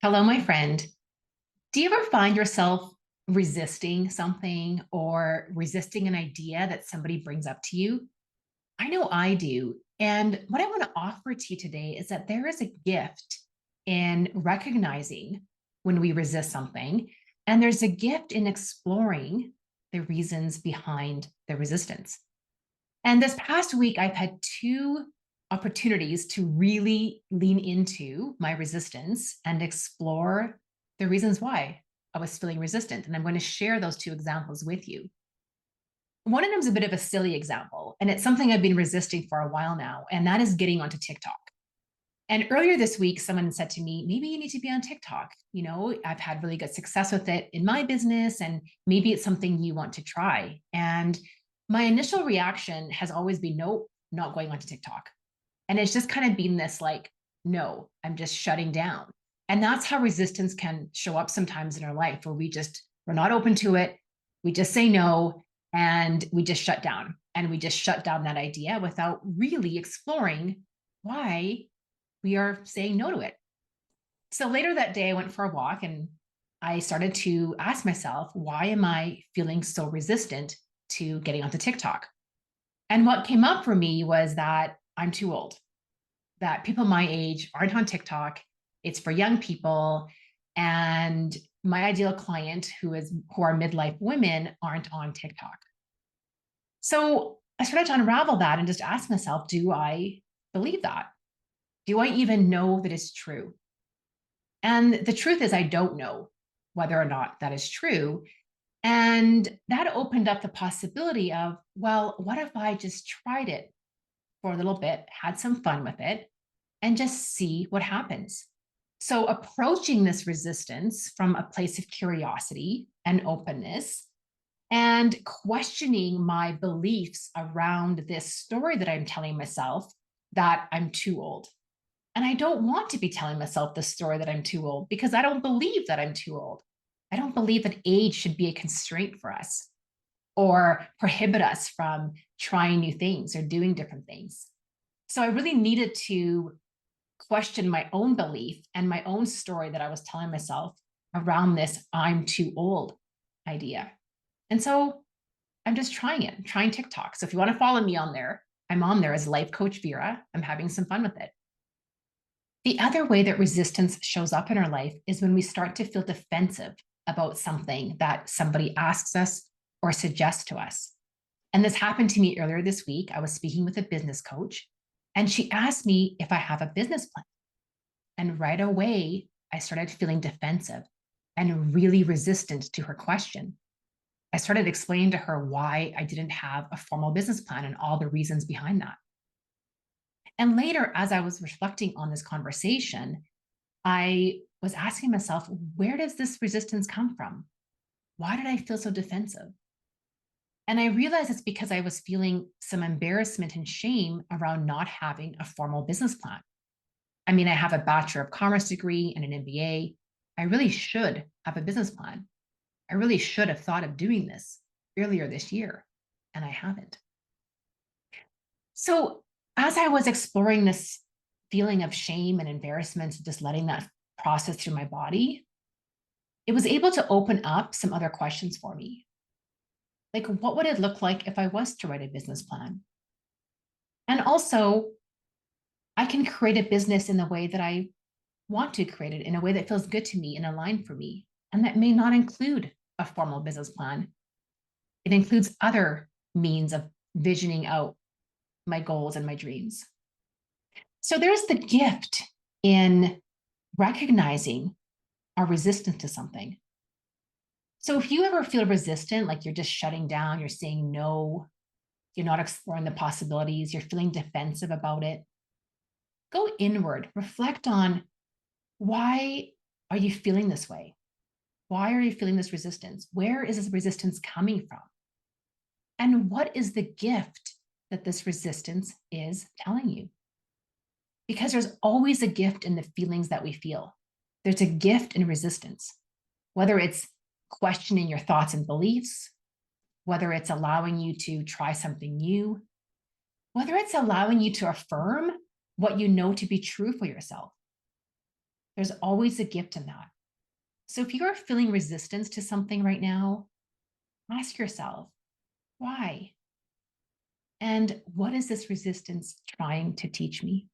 Hello, my friend. Do you ever find yourself resisting something or resisting an idea that somebody brings up to you? I know I do. And what I want to offer to you today is that there is a gift in recognizing when we resist something, and there's a gift in exploring the reasons behind the resistance. And this past week, I've had two opportunities to really lean into my resistance and explore the reasons why I was feeling resistant. And I'm going to share those two examples with you. One of them is a bit of a silly example, and it's something I've been resisting for a while now, and that is getting onto TikTok. And earlier this week, someone said to me, maybe you need to be on TikTok. I've had really good success with it in my business, and maybe it's something you want to try. And my initial reaction has always been, nope, not going onto TikTok. And it's just kind of been this like, no, I'm just shutting down. And that's how resistance can show up sometimes in our life where we're not open to it. We just say no and we just shut down. And we just shut down that idea without really exploring why we are saying no to it. So later that day, I went for a walk and I started to ask myself, why am I feeling so resistant to getting onto TikTok? And what came up for me was that I'm too old, that people my age aren't on TikTok. It's for young people. And my ideal client, who are midlife women, aren't on TikTok. So I started to unravel that and just ask myself, do I believe that? Do I even know that it's true? And the truth is, I don't know whether or not that is true. And that opened up the possibility of, well, what if I just tried it for a little bit, had some fun with it, and just see what happens? So, approaching this resistance from a place of curiosity and openness and questioning my beliefs around this story that I'm telling myself that I'm too old. And I don't want to be telling myself the story that I'm too old because I don't believe that I'm too old. I don't believe that age should be a constraint for us or prohibit us from trying new things or doing different things. So I really needed to question my own belief and my own story that I was telling myself around this I'm too old idea. And so I'm just trying it, I'm trying TikTok. So if you want to follow me on there, I'm on there as Life Coach Vera. I'm having some fun with it. The other way that resistance shows up in our life is when we start to feel defensive about something that somebody asks us or suggests to us. And this happened to me earlier this week. I was speaking with a business coach, and she asked me if I have a business plan. And right away, I started feeling defensive and really resistant to her question. I started explaining to her why I didn't have a formal business plan and all the reasons behind that. And later, as I was reflecting on this conversation, I was asking myself, where does this resistance come from? Why did I feel so defensive? And I realized it's because I was feeling some embarrassment and shame around not having a formal business plan. I mean, I have a Bachelor of Commerce degree and an MBA. I really should have a business plan. I really should have thought of doing this earlier this year, and I haven't. So, as I was exploring this feeling of shame and embarrassment, just letting that process through my body, it was able to open up some other questions for me. Like, what would it look like if I was to write a business plan? And also, I can create a business in the way that I want to create it, in a way that feels good to me and aligned for me. And that may not include a formal business plan. It includes other means of visioning out my goals and my dreams. So there's the gift in recognizing our resistance to something. So if you ever feel resistant, like you're just shutting down, you're saying no, you're not exploring the possibilities, you're feeling defensive about it, go inward, reflect on, why are you feeling this way? Why are you feeling this resistance? Where is this resistance coming from? And what is the gift that this resistance is telling you? Because there's always a gift in the feelings that we feel. There's a gift in resistance, whether it's questioning your thoughts and beliefs, whether it's allowing you to try something new, whether it's allowing you to affirm what you know to be true for yourself. There's always a gift in that. So if you are feeling resistance to something right now, ask yourself, why? And what is this resistance trying to teach me?